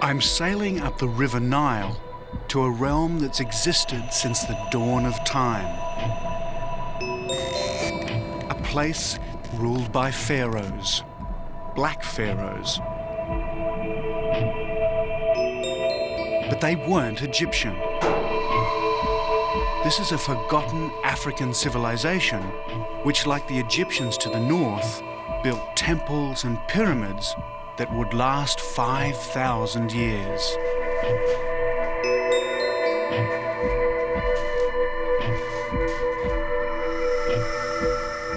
I'm sailing up the River Nile to a realm that's existed since the dawn of time. A place ruled by pharaohs, Black Pharaohs. But they weren't Egyptian. This is a forgotten African civilization which, like the Egyptians to the north, built temples and pyramids that would last 5,000 years.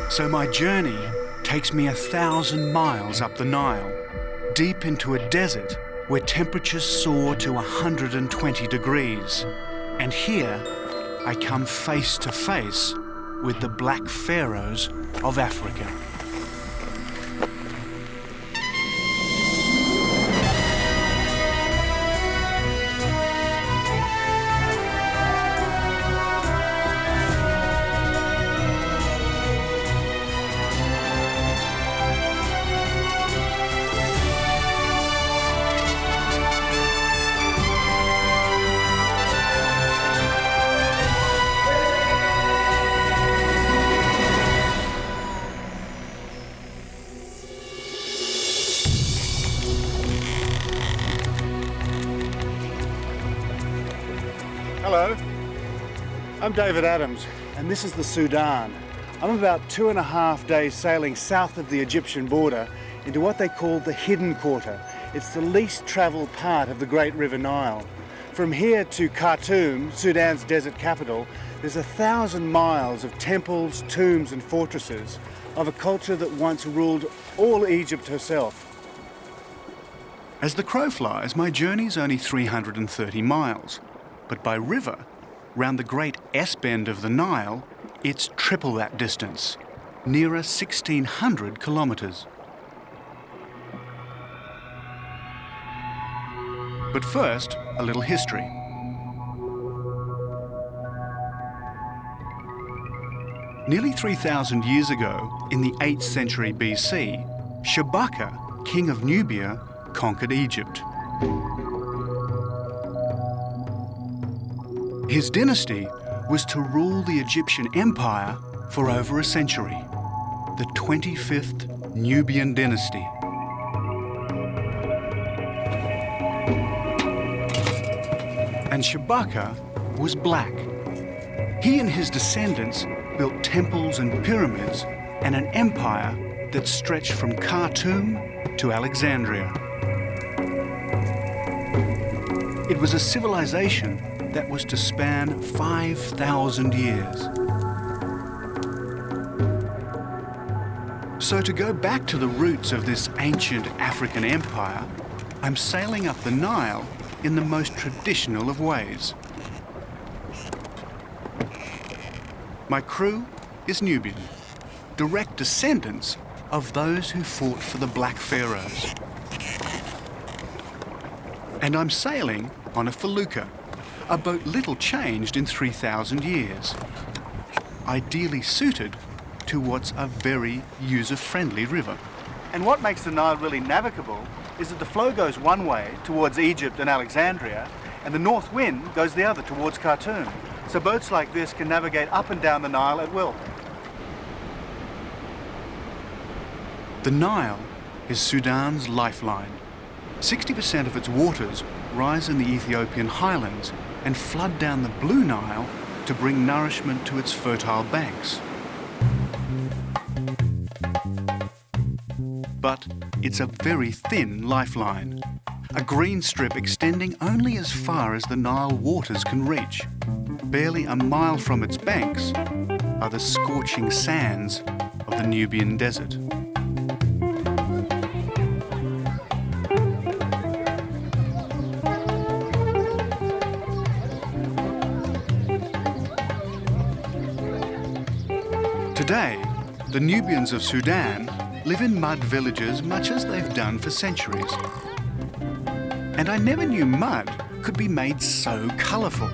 So my journey takes me 1,000 miles up the Nile, deep into a desert where temperatures soar to 120 degrees. And here I come face to face with the Black Pharaohs of Africa. Hello, I'm David Adams, and this is the Sudan. I'm about 2.5 days sailing south of the Egyptian border into what they call the Hidden Quarter. It's the least travelled part of the Great River Nile. From here to Khartoum, Sudan's desert capital, there's 1,000 miles of temples, tombs and fortresses of a culture that once ruled all Egypt herself. As the crow flies, my journey's only 330 miles. But by river, round the great S-bend of the Nile, it's triple that distance, nearer 1,600 kilometres. But first, a little history. Nearly 3,000 years ago, in the 8th century BC, Shabaka, king of Nubia, conquered Egypt. His dynasty was to rule the Egyptian Empire for over a century, the 25th Nubian dynasty. And Shabaka was black. He and his descendants built temples and pyramids and an empire that stretched from Khartoum to Alexandria. It was a civilization that was to span 5,000 years. So to go back to the roots of this ancient African empire, I'm sailing up the Nile in the most traditional of ways. My crew is Nubian, direct descendants of those who fought for the Black Pharaohs. And I'm sailing on a felucca, a boat little changed in 3,000 years, ideally suited to what's a very user-friendly river. And what makes the Nile really navigable is that the flow goes one way towards Egypt and Alexandria, and the north wind goes the other towards Khartoum. So boats like this can navigate up and down the Nile at will. The Nile is Sudan's lifeline. 60% of its waters rise in the Ethiopian highlands and flood down the Blue Nile to bring nourishment to its fertile banks. But it's a very thin lifeline, a green strip extending only as far as the Nile waters can reach. Barely a mile from its banks are the scorching sands of the Nubian desert. Today, the Nubians of Sudan live in mud villages much as they've done for centuries. And I never knew mud could be made so colourful.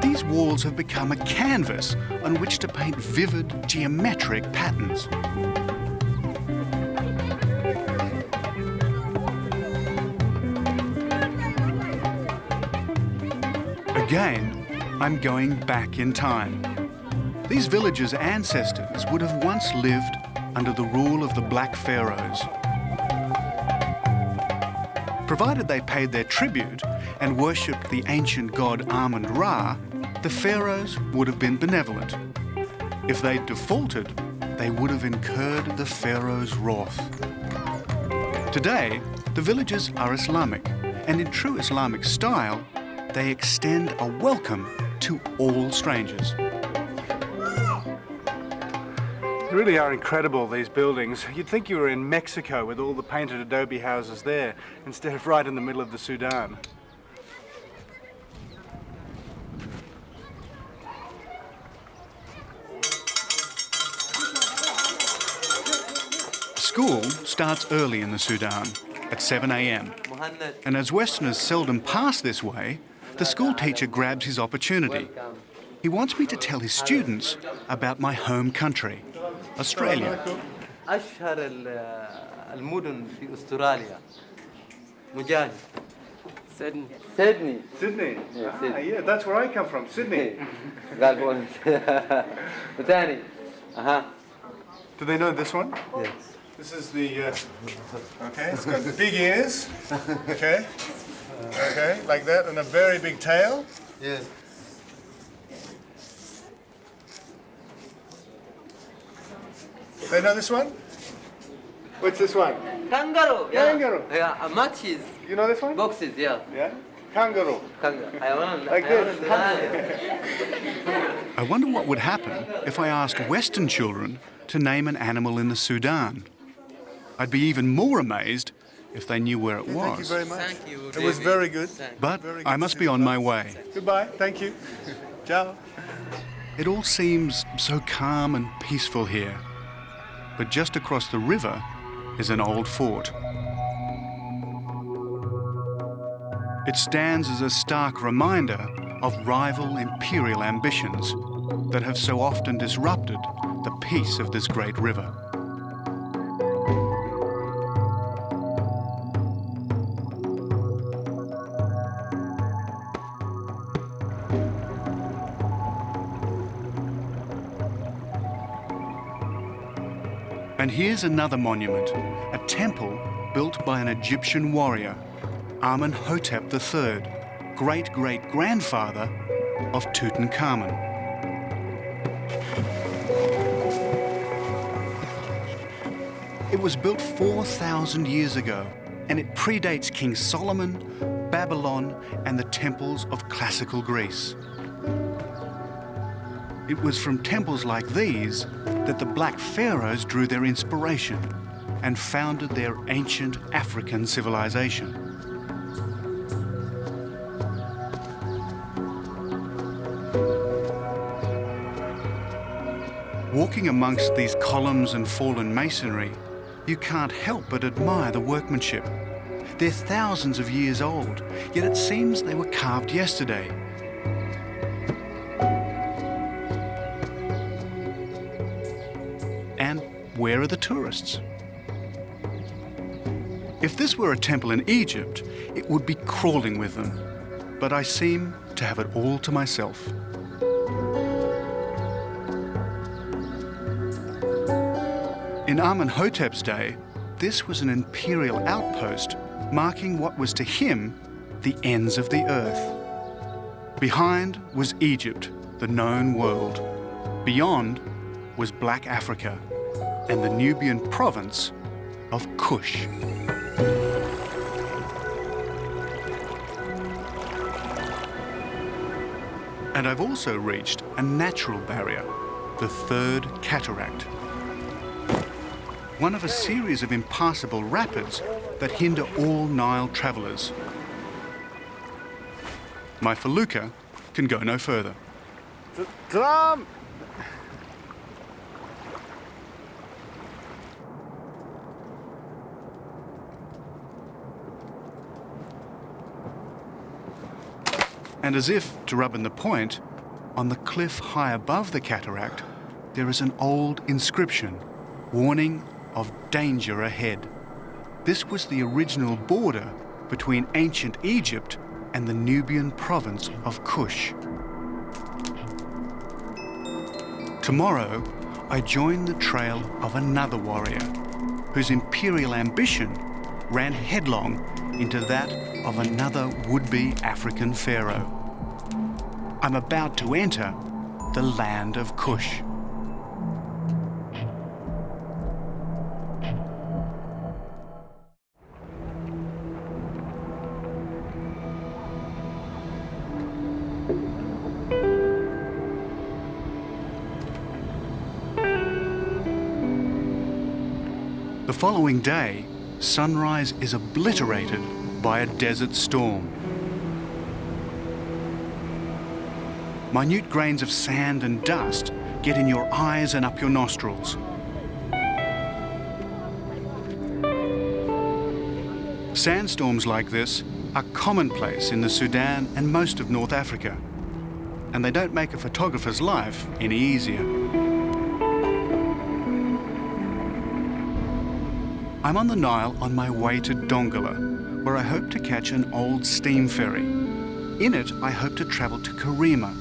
These walls have become a canvas on which to paint vivid, geometric patterns. Again, I'm going back in time. These villagers' ancestors would have once lived under the rule of the Black Pharaohs. Provided they paid their tribute and worshipped the ancient god Amun-Ra, the pharaohs would have been benevolent. If they defaulted, they would have incurred the pharaoh's wrath. Today, the villagers are Islamic, and in true Islamic style, they extend a welcome to all strangers. They really are incredible, these buildings. You'd think you were in Mexico with all the painted adobe houses there, instead of right in the middle of the Sudan. School starts early in the Sudan, at 7 a.m. And as Westerners seldom pass this way, the school teacher grabs his opportunity. He wants me to tell his students about my home country, Australia. أشهر المدن في أستراليا مجاهد سيدني Sydney? Yeah, that's where I come from, Sydney. قال وثاني Do they know this one? Yes. This is the, okay, it's got big ears, okay, like that, and a very big tail. Yes. They know this one? What's this one? Kangaroo. Yeah. Kangaroo. Yeah. Matches. You know this one? Boxes. Yeah. Yeah? Kangaroo. حيوان. Like this. I wonder what would happen if I asked Western children to name an animal in the Sudan. I'd be even more amazed if they knew where it was. Thank you very much. Thank you, It was very good. But Very good I to must see be you on my guys. way. Goodbye. Thank you. Ciao. It all seems so calm and peaceful here. But just across the river is an old fort. It stands as a stark reminder of rival imperial ambitions that have so often disrupted the peace of this great river. And here's another monument, a temple built by an Egyptian warrior, Amenhotep III, great-great-grandfather of Tutankhamun. It was built 4,000 years ago, and it predates King Solomon, Babylon, and the temples of classical Greece. It was from temples like these that the Black Pharaohs drew their inspiration and founded their ancient African civilization. Walking amongst these columns and fallen masonry, you can't help but admire the workmanship. They're thousands of years old, yet it seems they were carved yesterday. And where are the tourists? If this were a temple in Egypt, it would be crawling with them. But I seem to have it all to myself. In Amenhotep's day, this was an imperial outpost marking what was to him the ends of the earth. Behind was Egypt, the known world. Beyond was Black Africa and the Nubian province of Kush. And I've also reached a natural barrier, the Third Cataract. One of a series of impassable rapids that hinder all Nile travellers. My felucca can go no further. Drum! And as if to rub in the point, on the cliff high above the cataract, there is an old inscription warning of danger ahead. This was the original border between ancient Egypt and the Nubian province of Kush. Tomorrow, I join the trail of another warrior whose imperial ambition ran headlong into that of another would-be African pharaoh. I'm about to enter the land of Kush. The following day, sunrise is obliterated by a desert storm. Minute grains of sand and dust get in your eyes and up your nostrils. Sandstorms like this are commonplace in the Sudan and most of North Africa, and they don't make a photographer's life any easier. I'm on the Nile on my way to Dongola, where I hope to catch an old steam ferry. In it, I hope to travel to Karima,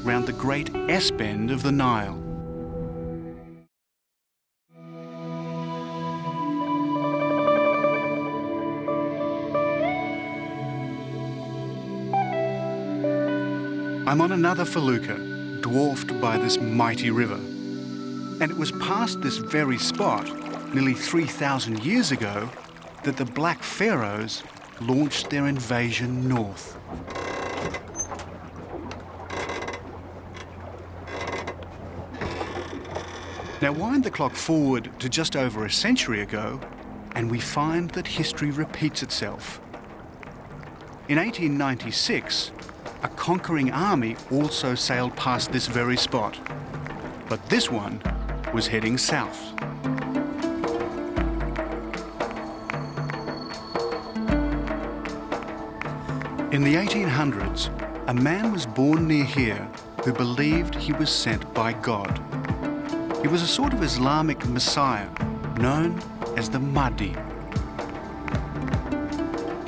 round the great S-bend of the Nile. I'm on another felucca, dwarfed by this mighty river. And it was past this very spot, nearly 3,000 years ago, that the Black Pharaohs launched their invasion north. Now wind the clock forward to just over a century ago, and we find that history repeats itself. In 1896, a conquering army also sailed past this very spot, but this one was heading south. In the 1800s, a man was born near here who believed he was sent by God. He was a sort of Islamic messiah known as the Mahdi.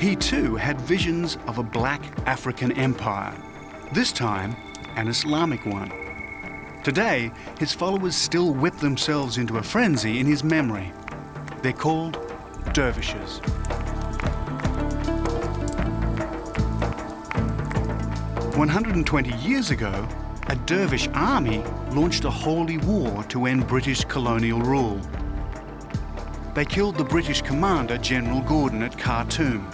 He too had visions of a black African empire, this time an Islamic one. Today, his followers still whip themselves into a frenzy in his memory. They're called dervishes. "120 years ago, a dervish army launched a holy war to end British colonial rule. They killed the British commander, General Gordon, at Khartoum.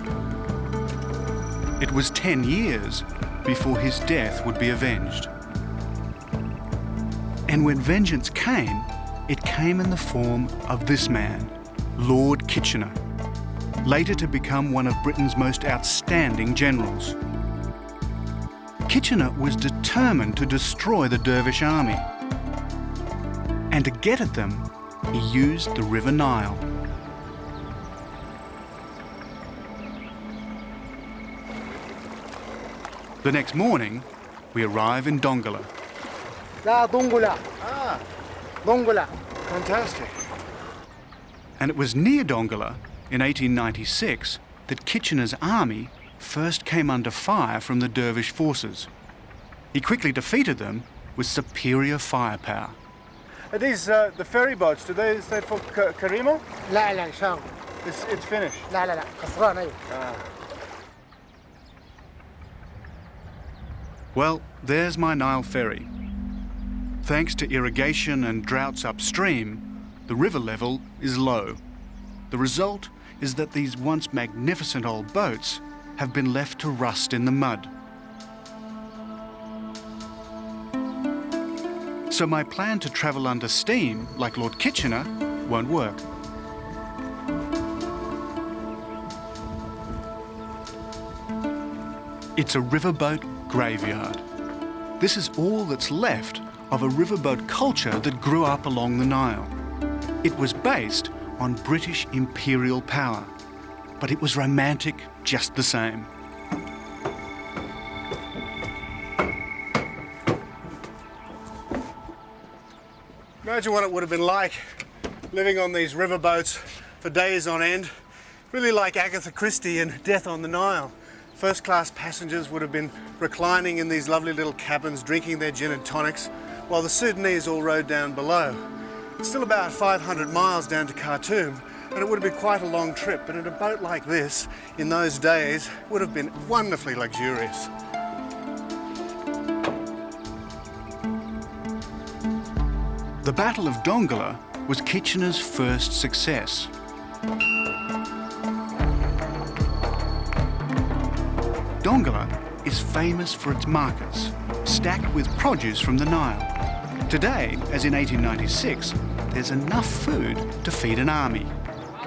It was 10 years before his death would be avenged. And when vengeance came, it came in the form of this man, Lord Kitchener, later to become one of Britain's most outstanding generals. Kitchener was determined to destroy the dervish army. And to get at them, he used the River Nile. The next morning, we arrive in Dongola. Dongola. Ah, Dongola. Fantastic. And it was near Dongola, in 1896, that Kitchener's army first came under fire from the dervish forces. He quickly defeated them with superior firepower. Are these the ferry boats? Do they stand for Karima? لا لا شام It's finished. لا لا لا خسران أيوة. Well, there's my Nile ferry. Thanks to irrigation and droughts upstream, the river level is low. The result is that these once magnificent old boats have been left to rust in the mud. So my plan to travel under steam, like Lord Kitchener, won't work. It's a riverboat graveyard. This is all that's left of a riverboat culture that grew up along the Nile. It was based on British imperial power, but it was romantic just the same. Imagine what it would have been like living on these riverboats for days on end. Really like Agatha Christie and Death on the Nile. First-class passengers would have been reclining in these lovely little cabins, drinking their gin and tonics, while the Sudanese all rode down below. It's still about 500 miles down to Khartoum, and it would have been quite a long trip, but in a boat like this, in those days, would have been wonderfully luxurious. The Battle of Dongola was Kitchener's first success. Dongola is famous for its markets, stacked with produce from the Nile. Today, as in 1896, there's enough food to feed an army.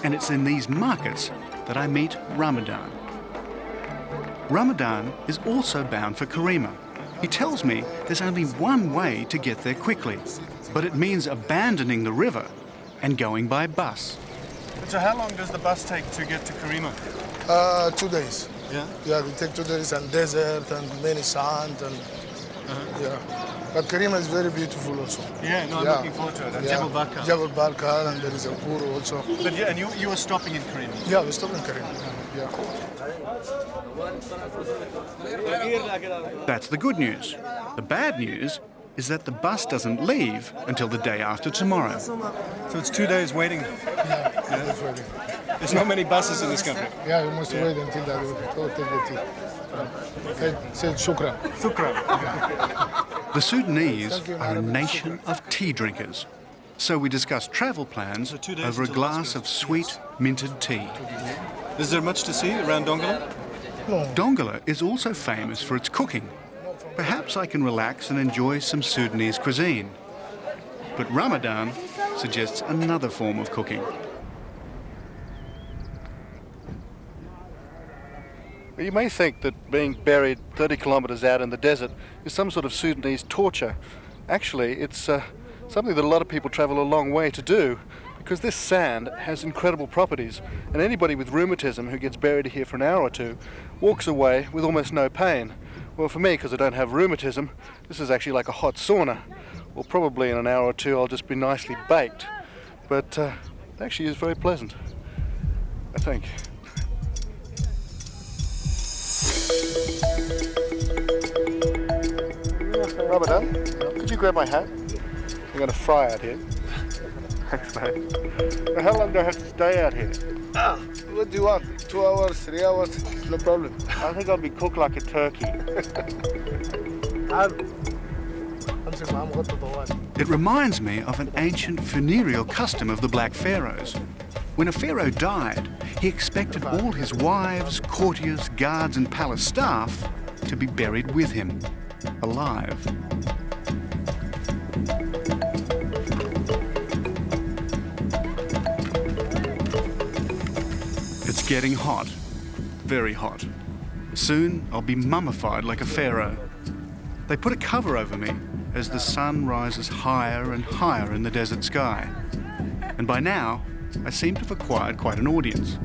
And it's in these markets that I meet Ramadan. Ramadan is also bound for Karima. He tells me there's only one way to get there quickly, but it means abandoning the river and going by bus. So how long does the bus take to get to Karima? 2 days. Yeah? Yeah, we take 2 days and desert and many sand and yeah. But Karima is very beautiful also. Yeah, no, I'm looking forward to it. And Jebel Barkal. Jebel Barkal, and there is a pool also. But yeah, and you were stopping in Karima? Yeah, we stop in Karima. Yeah. That's the good news. The bad news is that the bus doesn't leave until the day after tomorrow. So it's 2 days waiting. Yeah, that's waiting. There's not many buses in this country. Yeah, you must wait until that. Go take the tea. Hey, say shukran. The Sudanese are a nation of tea drinkers. So we discuss travel plans over a glass of sweet, minted tea. Is there much to see around Dongola? No. Dongola is also famous for its cooking. Perhaps I can relax and enjoy some Sudanese cuisine. But Ramadan suggests another form of cooking. You may think that being buried 30 kilometres out in the desert is some sort of Sudanese torture. Actually, it's something that a lot of people travel a long way to do, because this sand has incredible properties, and anybody with rheumatism who gets buried here for an hour or two walks away with almost no pain. Well, for me, because I don't have rheumatism, this is actually like a hot sauna. Well, probably in an hour or two I'll just be nicely baked. But it actually is very pleasant, I think. Ramadan, could you grab my hat? I'm going to fry out here. Thanks, mate. Now, how long do I have to stay out here? What do you want? 2 hours, 3 hours? No problem. I think I'll be cooked like a turkey. It reminds me of an ancient funereal custom of the Black Pharaohs. When a pharaoh died, he expected all his wives, courtiers, guards and palace staff to be buried with him, alive. It's getting hot, very hot. Soon I'll be mummified like a pharaoh. They put a cover over me as the sun rises higher and higher in the desert sky. And by now, I seem to have acquired quite an audience.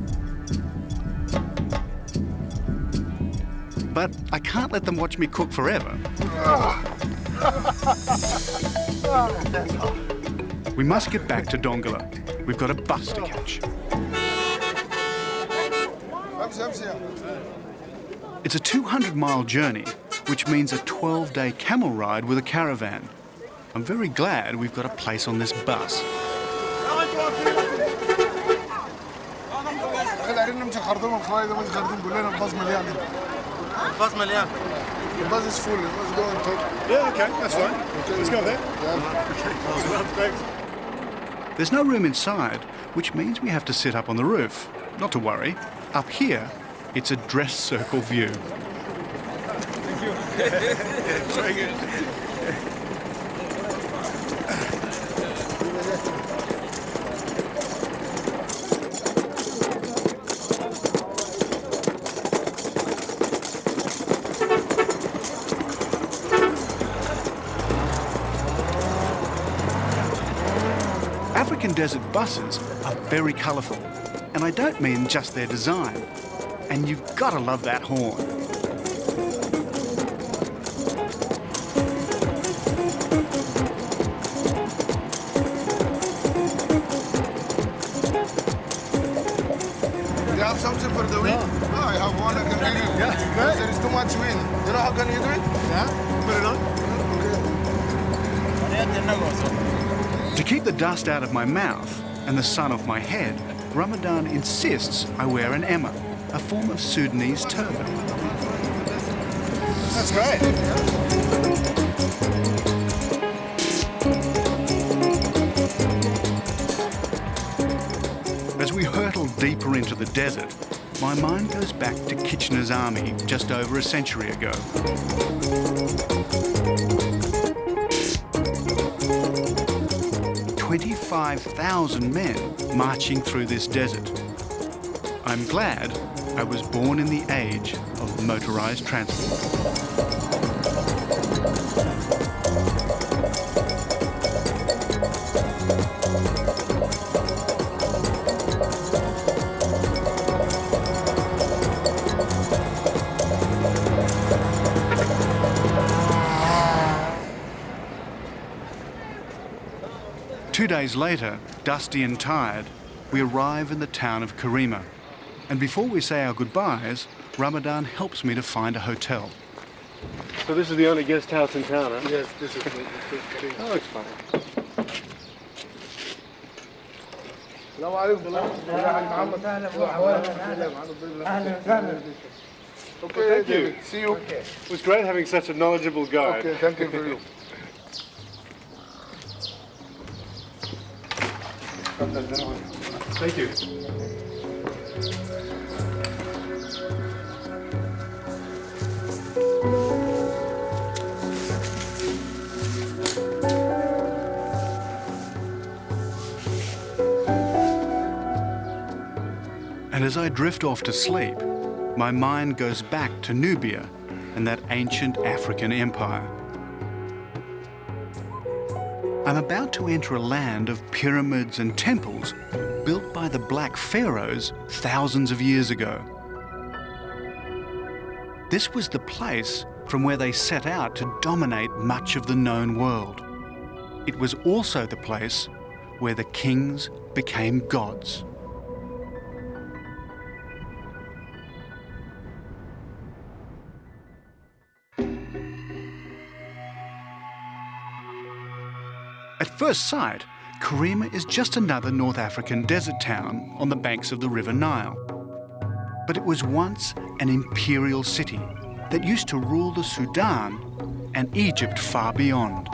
But I can't let them watch me cook forever. We must get back to Dongola. We've got a bus to catch. It's a 200-mile journey, which means a 12-day camel ride with a caravan. I'm very glad we've got a place on this bus. The bus is full. Let's go and talk. Yeah, okay, that's fine. Let's go there. Thanks. There's no room inside, which means we have to sit up on the roof. Not to worry. Up here, it's a dress circle view. Thank you. Very good. African desert buses are very colourful, and I don't mean just their design. And you've got to love that horn. have something for the wind? No, I have one. I can give you. Yeah, great. There is too much wind. You know how can you do it? Yeah, put it on. Okay. To keep the dust out of my mouth and the sun off my head, Ramadan insists I wear an emma, a form of Sudanese turban. That's great. As we hurtle deeper into the desert, my mind goes back to Kitchener's army just over a century ago. 25,000 men marching through this desert. I'm glad I was born in the age of motorized transport. Two days later, dusty and tired, we arrive in the town of Karima. And before we say our goodbyes, Ramadan helps me to find a hotel. So this is the only guest house in town, huh? Yes, this is the That looks fine. Okay, Thank you. David. See you. It was great having such a knowledgeable guide. Okay, thank you for you. Thank you. And as I drift off to sleep, my mind goes back to Nubia and that ancient African empire. I'm about to enter a land of pyramids and temples built by the Black Pharaohs thousands of years ago. This was the place from where they set out to dominate much of the known world. It was also the place where the kings became gods. At first sight, Karima is just another North African desert town on the banks of the River Nile. But it was once an imperial city that used to rule the Sudan and Egypt far beyond.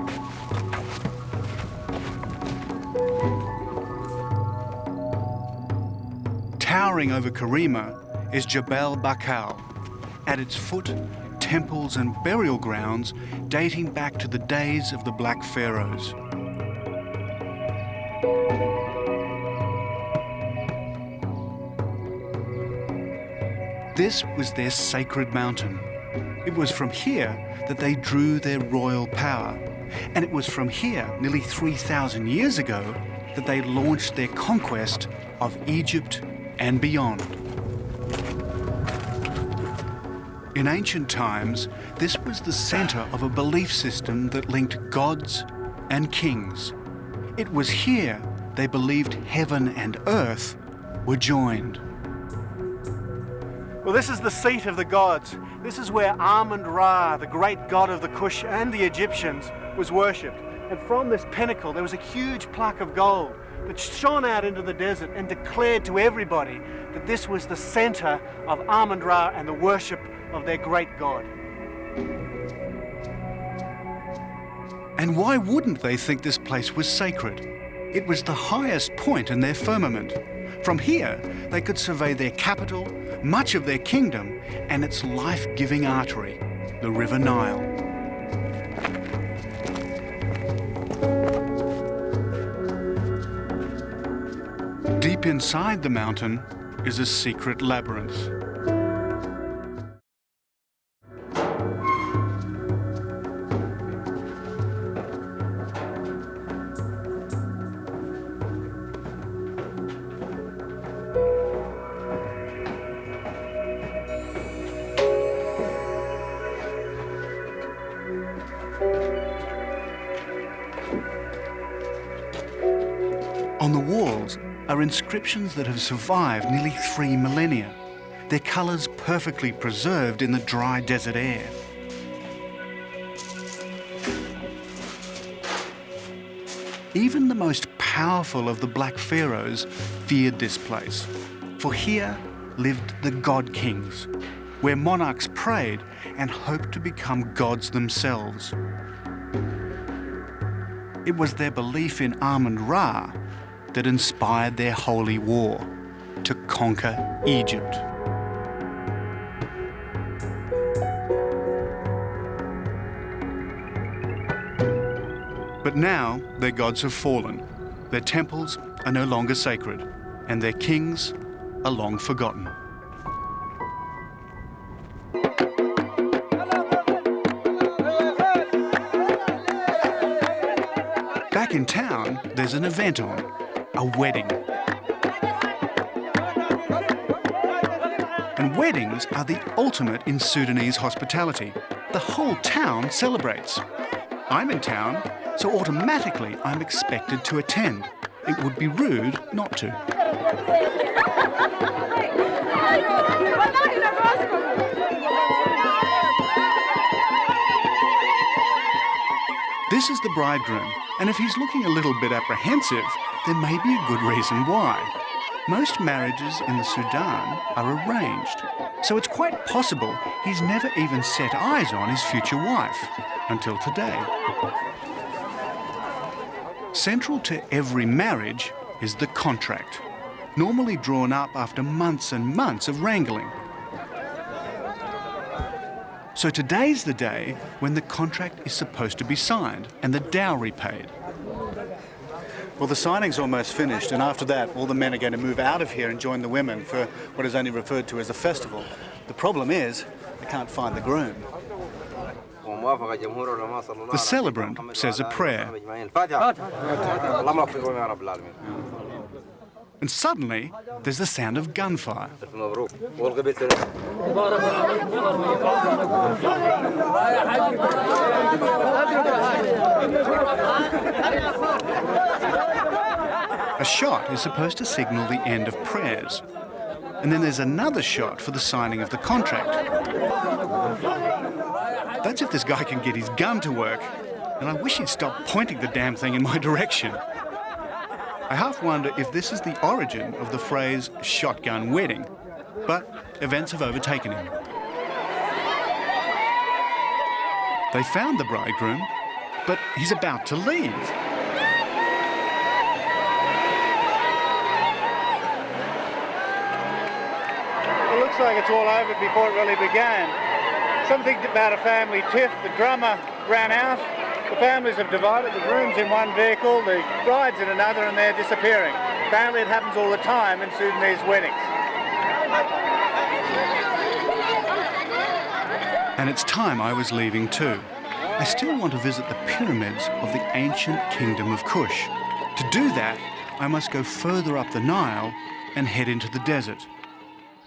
Towering over Karima is Jebel Barkal. At its foot, temples and burial grounds dating back to the days of the Black Pharaohs. This was their sacred mountain. It was from here that they drew their royal power. And it was from here, nearly 3,000 years ago, that they launched their conquest of Egypt and beyond. In ancient times, this was the center of a belief system that linked gods and kings. It was here they believed heaven and earth were joined. Well, this is the seat of the gods. This is where Amenhotep, the great god of the Kush and the Egyptians, was worshipped. And from this pinnacle, there was a huge plaque of gold that shone out into the desert and declared to everybody that this was the center of Amenhotep and the worship of their great god. And why wouldn't they think this place was sacred? It was the highest point in their firmament. From here, they could survey their capital, much of their kingdom, and its life-giving artery, the River Nile. Deep inside the mountain is a secret labyrinth. On the walls are are inscriptions that have survived nearly 3 millennia, their colours perfectly preserved in the dry desert air. Even the most powerful of the Black Pharaohs feared this place, for here lived the god kings, where monarchs prayed and hoped to become gods themselves. It was their belief in Amun-Ra that inspired their holy war to conquer Egypt. But now their gods have fallen, their temples are no longer sacred, and their kings are long forgotten. Back in town, there's an event on, a wedding. And weddings are the ultimate in Sudanese hospitality. The whole town celebrates. I'm in town, so automatically I'm expected to attend. It would be rude not to. This is the bridegroom, and if he's looking a little bit apprehensive, there may be a good reason why. Most marriages in the Sudan are arranged, so it's quite possible he's never even set eyes on his future wife until today. Central to every marriage is the contract, normally drawn up after months and months of wrangling. So today's the day when the contract is supposed to be signed and the dowry paid. Well, the signing's almost finished, and after that, all the men are going to move out of here and join the women for what is only referred to as a festival. The problem is, they can't find the groom. The celebrant says a prayer. And suddenly, there's the sound of gunfire. A shot is supposed to signal the end of prayers. And then there's another shot for the signing of the contract. That's if this guy can get his gun to work. And I wish he'd stop pointing the damn thing in my direction. I half wonder if this is the origin of the phrase shotgun wedding, but events have overtaken him. They found the bridegroom, but he's about to leave. It looks like it's all over before it really began. Something about a family tiff, the drummer ran out. The families have divided, the groom's in one vehicle, the bride's in another, and they're disappearing. Apparently it happens all the time in Sudanese weddings. And it's time I was leaving too. I still want to visit the pyramids of the ancient kingdom of Kush. To do that, I must go further up the Nile and head into the desert.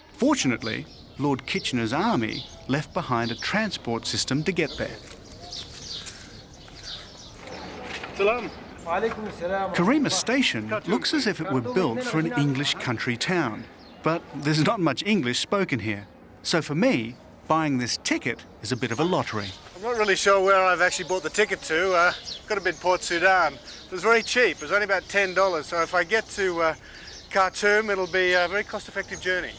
Fortunately, Lord Kitchener's army left behind a transport system to get there. Salam. Karima Station looks as if it were built for an English country town, but there's not much English spoken here. So for me, buying this ticket is a bit of a lottery. I'm not really sure where I've actually bought the ticket to. Got to bid Port Sudan. It was very cheap. It was only about $10. So if I get to Khartoum, it'll be a very cost-effective journey.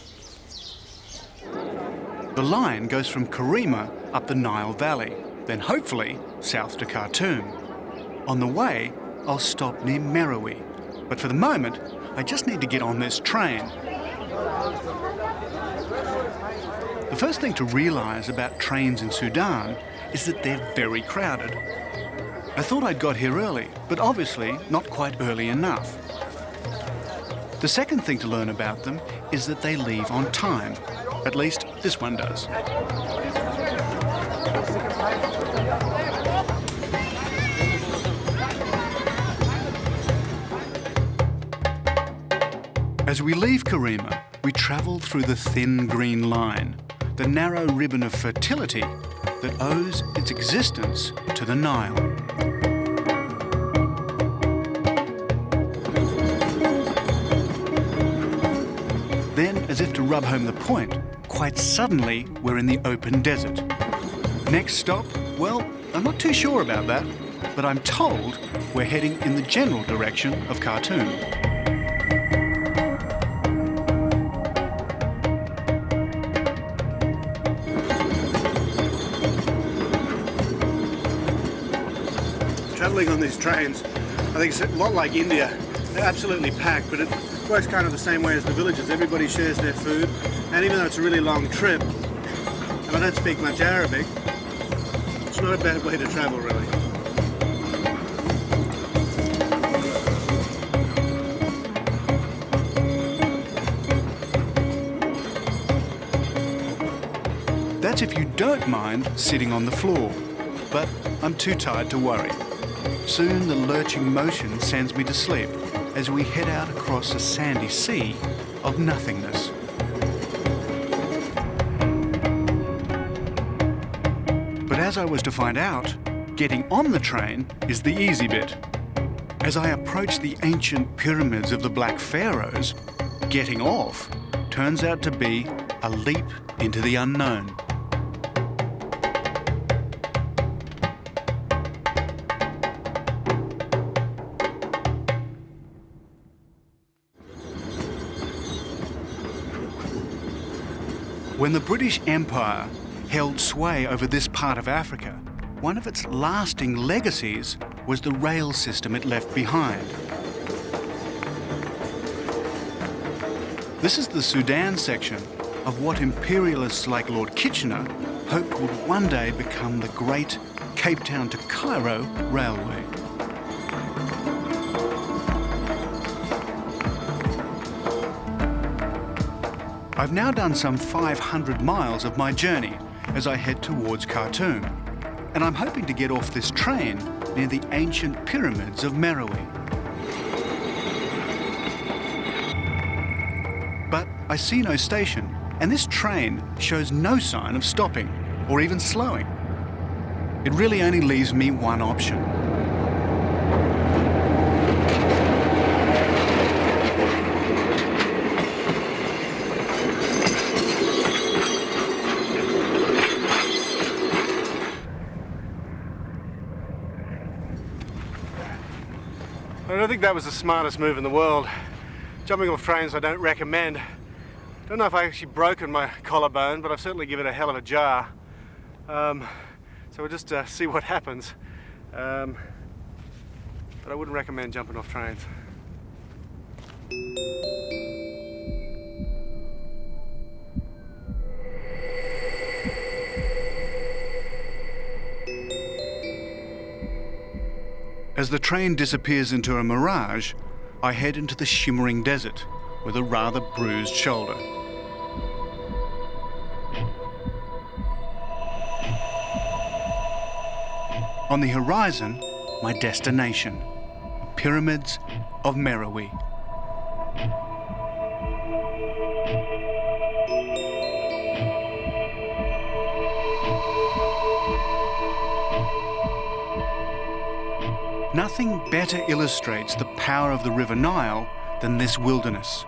The line goes from Karima up the Nile Valley, then hopefully south to Khartoum. On the way, I'll stop near Meroe, but for the moment, I just need to get on this train. The first thing to realise about trains in Sudan is that they're very crowded. I thought I'd got here early, but obviously not quite early enough. The second thing to learn about them is that they leave on time. At least this one does. As we leave Karima, we travel through the thin green line, the narrow ribbon of fertility that owes its existence to the Nile. Then, as if to rub home the point, quite suddenly we're in the open desert. Next stop? Well, I'm not too sure about that, but I'm told we're heading in the general direction of Khartoum. Travelling on these trains, I think it's a lot like India. They're absolutely packed, but it works kind of the same way as the villages. Everybody shares their food, and even though it's a really long trip, and I don't speak much Arabic, it's not a bad way to travel, really. That's if you don't mind sitting on the floor, but I'm too tired to worry. Soon the lurching motion sends me to sleep as we head out across a sandy sea of nothingness. But as I was to find out, getting on the train is the easy bit. As I approach the ancient pyramids of the Black Pharaohs, getting off turns out to be a leap into the unknown. When the British Empire held sway over this part of Africa, one of its lasting legacies was the rail system it left behind. This is the Sudan section of what imperialists like Lord Kitchener hoped would one day become the great Cape Town to Cairo railway. I've now done some 500 miles of my journey as I head towards Khartoum, and I'm hoping to get off this train near the ancient pyramids of Meroe. But I see no station, and this train shows no sign of stopping or even slowing. It really only leaves me one option. I don't think that was the smartest move in the world. Jumping off trains I don't recommend. Don't know if I actually broken my collarbone, but I've certainly given it a hell of a jar. So we'll just see what happens. But I wouldn't recommend jumping off trains. As the train disappears into a mirage, I head into the shimmering desert with a rather bruised shoulder. On the horizon, my destination, Pyramids of Meroe. Nothing better illustrates the power of the River Nile than this wilderness.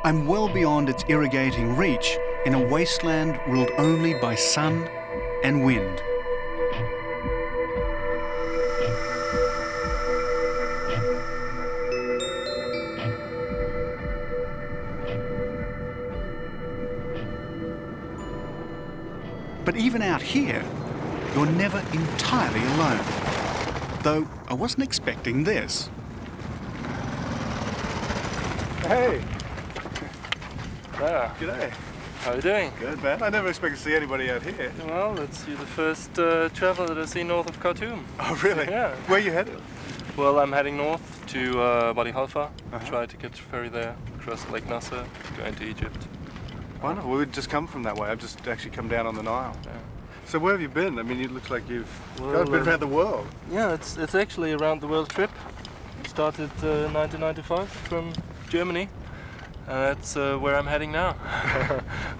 I'm well beyond its irrigating reach in a wasteland ruled only by sun and wind. But even out here, you're never entirely alone. Though I wasn't expecting this. Hey! There. G'day. How are you doing? Good, man. I never expect to see anybody out here. Well, that's you the first traveller that I've seen north of Khartoum. Oh, really? Yeah. Where are you headed? Well, I'm heading north to Wadi Halfa. Try to catch a ferry there, across Lake Nasser, going to Egypt. Wonderful. We would just come from that way. I've just actually come down on the Nile. Yeah. So where have you been? I mean, it looks like you've Well, been around the world. Yeah, it's actually a round the world trip. Started 1995 from Germany. And that's where I'm heading now.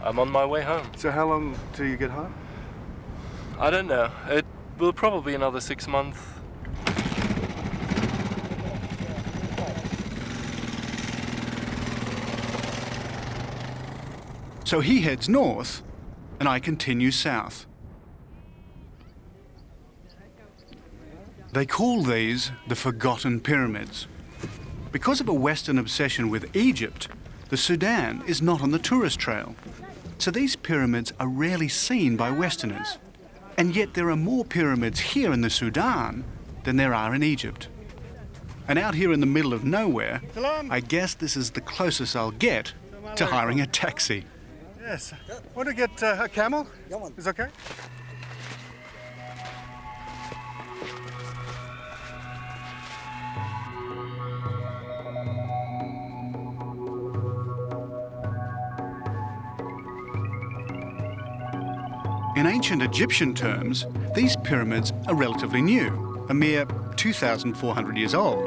I'm on my way home. So how long till you get home? I don't know. It will probably be another 6 months. So he heads north, and I continue south. They call these the Forgotten Pyramids. Because of a Western obsession with Egypt, the Sudan is not on the tourist trail. So these pyramids are rarely seen by Westerners. And yet there are more pyramids here in the Sudan than there are in Egypt. And out here in the middle of nowhere, I guess this is the closest I'll get to hiring a taxi. Yes. Want to get a camel? Is okay? In ancient Egyptian terms, these pyramids are relatively new, a mere 2,400 years old.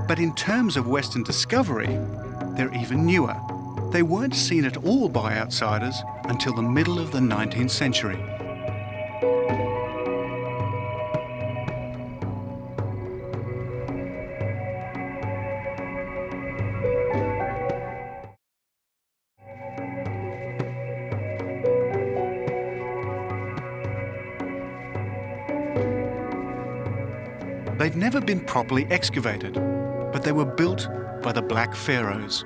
But in terms of Western discovery, they're even newer. They weren't seen at all by outsiders until the middle of the 19th century. They've never been properly excavated, but they were built by the Black Pharaohs.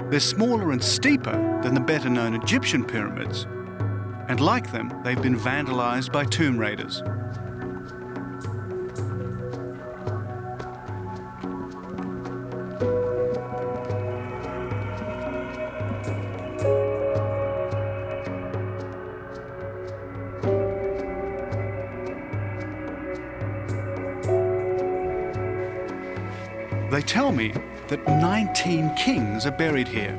They're smaller and steeper than the better-known Egyptian pyramids, and like them, they've been vandalized by tomb raiders. They tell me that 19 kings are buried here,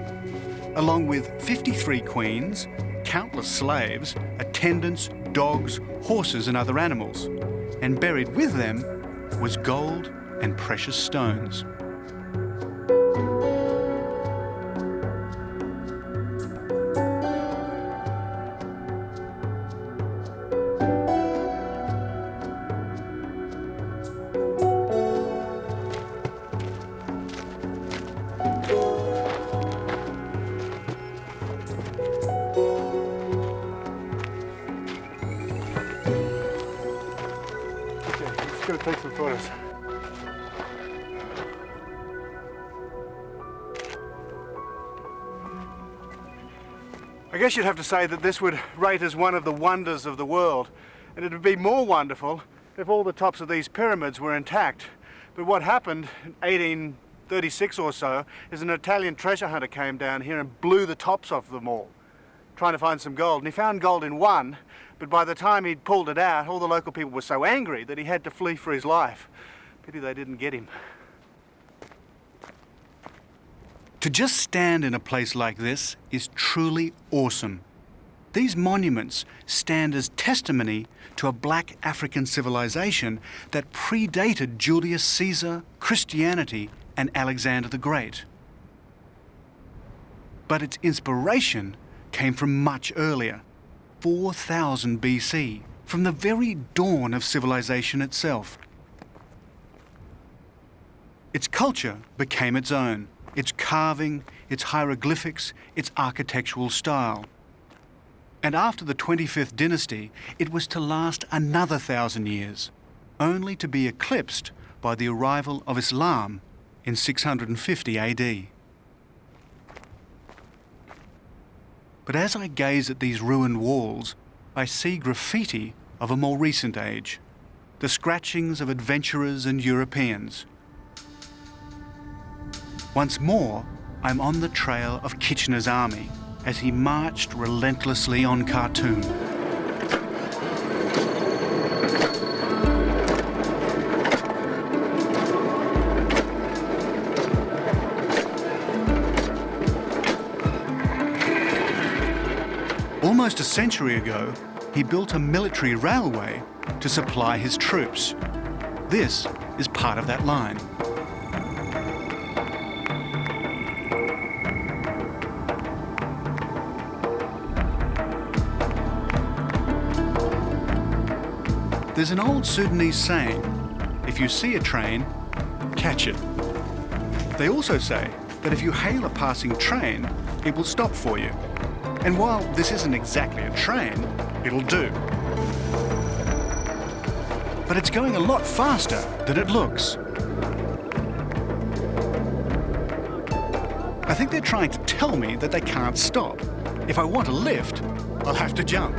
along with 53 queens, countless slaves, attendants, dogs, horses and other animals. And buried with them was gold and precious stones. Let's go take some photos. I guess you'd have to say that this would rate as one of the wonders of the world, and it would be more wonderful if all the tops of these pyramids were intact. But what happened in 1836 or so is an Italian treasure hunter came down here and blew the tops off them all, trying to find some gold. And he found gold in one, but by the time he'd pulled it out, all the local people were so angry that he had to flee for his life. Pity they didn't get him. To just stand in a place like this is truly awesome. These monuments stand as testimony to a black African civilization that predated Julius Caesar, Christianity, and Alexander the Great. But its inspiration came from much earlier, 4000 BC, from the very dawn of civilization itself. Its culture became its own. Its carving, its hieroglyphics, its architectural style. And after the 25th dynasty, it was to last another 1,000 years, only to be eclipsed by the arrival of Islam in 650 AD. But as I gaze at these ruined walls, I see graffiti of a more recent age, the scratchings of adventurers and Europeans. Once more, I'm on the trail of Kitchener's army as he marched relentlessly on Khartoum. Almost a century ago, he built a military railway to supply his troops. This is part of that line. There's an old Sudanese saying, if you see a train, catch it. They also say that if you hail a passing train, it will stop for you. And while this isn't exactly a train, it'll do. But it's going a lot faster than it looks. I think they're trying to tell me that they can't stop. If I want a lift, I'll have to jump.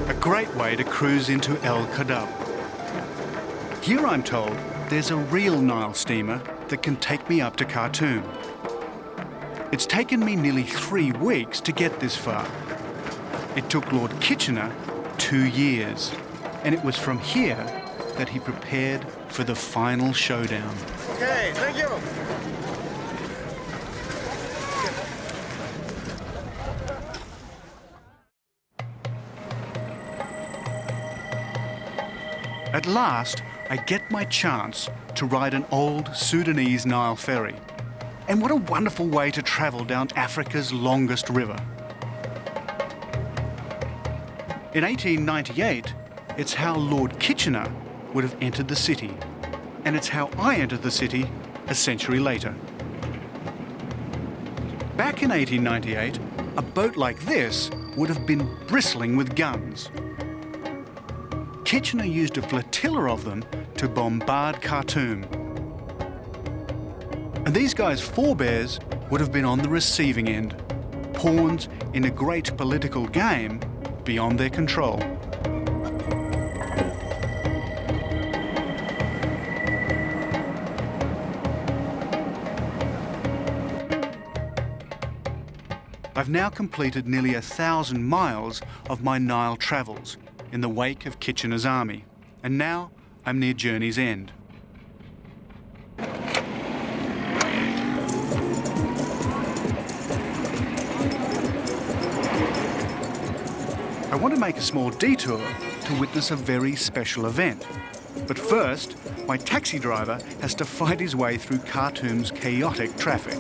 A great way to cruise into El Kadab. Here I'm told there's a real Nile steamer that can take me up to Khartoum. It's taken me nearly 3 weeks to get this far. It took Lord Kitchener 2 years, and it was from here that he prepared for the final showdown. Okay, thank you. At last, I get my chance to ride an old Sudanese Nile ferry. And what a wonderful way to travel down Africa's longest river. In 1898, it's how Lord Kitchener would have entered the city. And it's how I entered the city a century later. Back in 1898, a boat like this would have been bristling with guns. Kitchener used a flotilla of them to bombard Khartoum. And these guys' forebears would have been on the receiving end, pawns in a great political game beyond their control. I've now completed nearly 1,000 miles of my Nile travels in the wake of Kitchener's army, and now I'm near journey's end. I want to make a small detour to witness a very special event. But first, my taxi driver has to fight his way through Khartoum's chaotic traffic.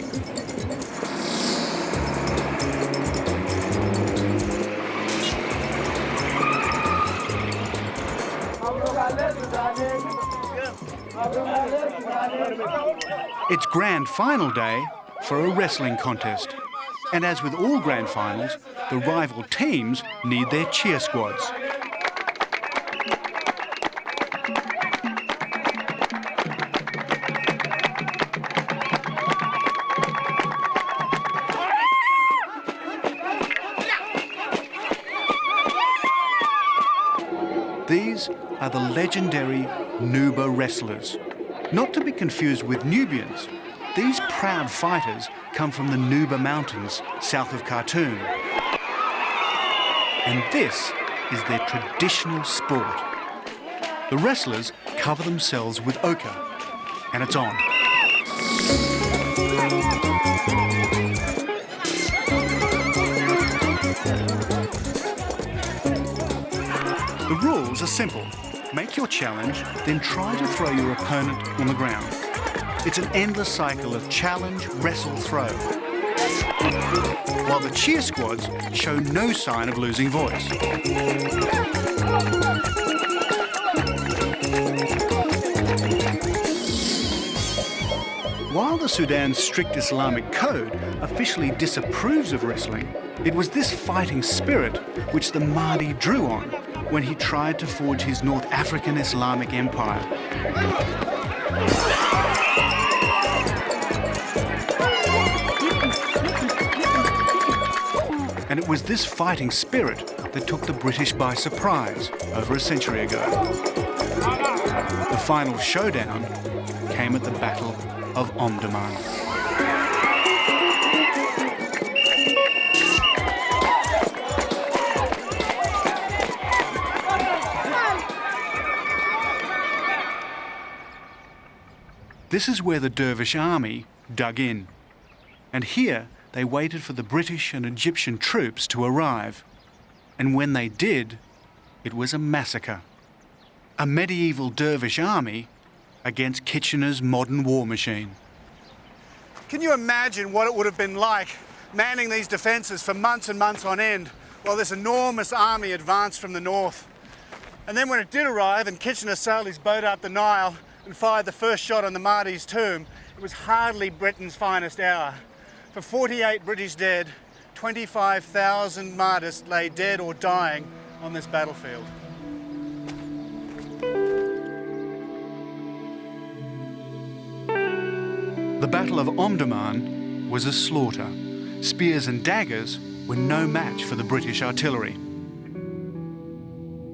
It's grand final day for a wrestling contest. And as with all grand finals, the rival teams need their cheer squads. These are the legendary Nuba wrestlers. Not to be confused with Nubians, these proud fighters come from the Nuba Mountains south of Khartoum. And this is their traditional sport. The wrestlers cover themselves with ochre, and it's on. The rules are simple. Make your challenge, then try to throw your opponent on the ground. It's an endless cycle of challenge, wrestle, throw. While the cheer squads show no sign of losing voice. While the Sudan's strict Islamic code officially disapproves of wrestling, it was this fighting spirit which the Mahdi drew on when he tried to forge his North African Islamic empire. And it was this fighting spirit that took the British by surprise over a century ago. The final showdown came at the Battle of Omdurman. This is where the Dervish army dug in. And here they waited for the British and Egyptian troops to arrive. And when they did, it was a massacre. A medieval dervish army against Kitchener's modern war machine. Can you imagine what it would have been like manning these defences for months and months on end while this enormous army advanced from the north? And then when it did arrive and Kitchener sailed his boat up the Nile and fired the first shot on the Mahdi's tomb, it was hardly Britain's finest hour. For 48 British dead, 25,000 Mahdists lay dead or dying on this battlefield. The Battle of Omdurman was a slaughter. Spears and daggers were no match for the British artillery.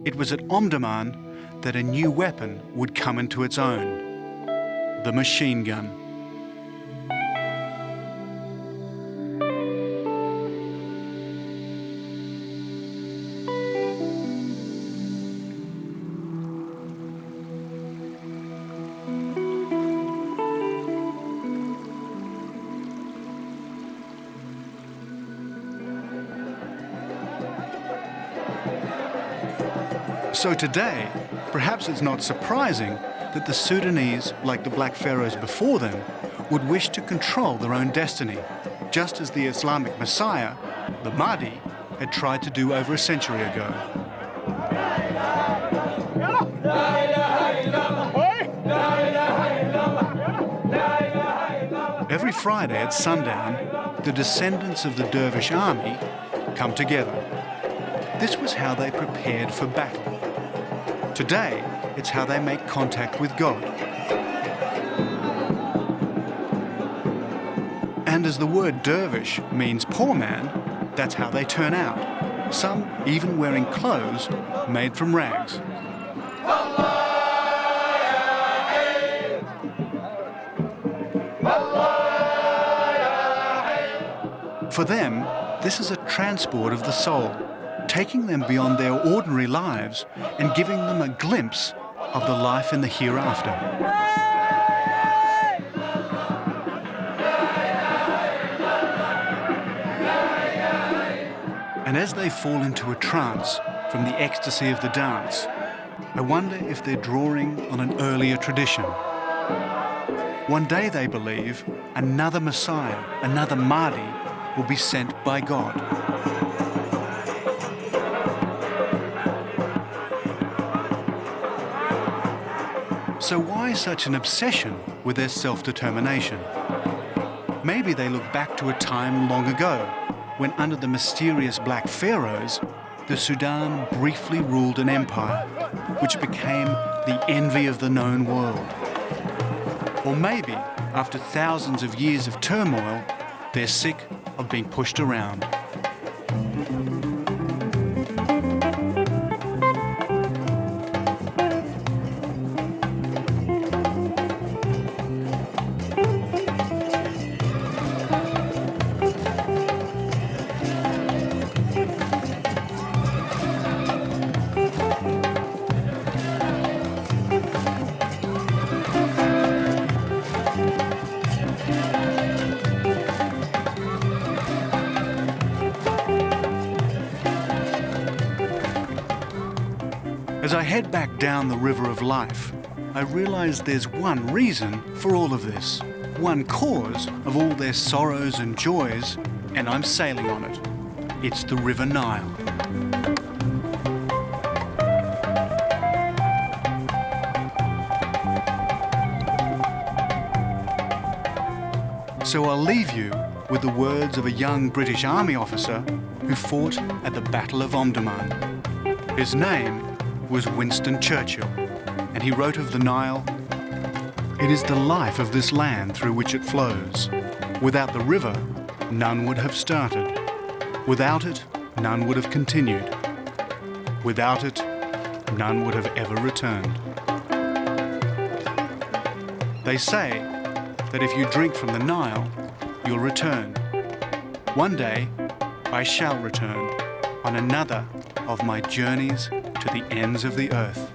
It was at Omdurman that a new weapon would come into its own: the machine gun. So today, perhaps it's not surprising that the Sudanese, like the Black Pharaohs before them, would wish to control their own destiny, just as the Islamic Messiah, the Mahdi, had tried to do over a century ago. Every Friday at sundown, the descendants of the dervish army come together. This was how they prepared for battle. Today, it's how they make contact with God. And as the word dervish means poor man, that's how they turn out. Some even wearing clothes made from rags. For them, this is a transport of the soul, taking them beyond their ordinary lives and giving them a glimpse of the life in the hereafter. And as they fall into a trance from the ecstasy of the dance, I wonder if they're drawing on an earlier tradition. One day, they believe, another Messiah, another Mahdi, will be sent by God. So why such an obsession with their self-determination? Maybe they look back to a time long ago when, under the mysterious Black Pharaohs, the Sudan briefly ruled an empire which became the envy of the known world. Or maybe, after thousands of years of turmoil, they're sick of being pushed around. As I head back down the river of life, I realize there's one reason for all of this, one cause of all their sorrows and joys, and I'm sailing on it. It's the River Nile. So I'll leave you with the words of a young British Army officer who fought at the Battle of Omdurman. His name was Winston Churchill, and he wrote of the Nile, "It is the life of this land through which it flows. Without the river, none would have started. Without it, none would have continued. Without it, none would have ever returned." They say that if you drink from the Nile, you'll return. One day, I shall return on another of my journeys to the ends of the earth.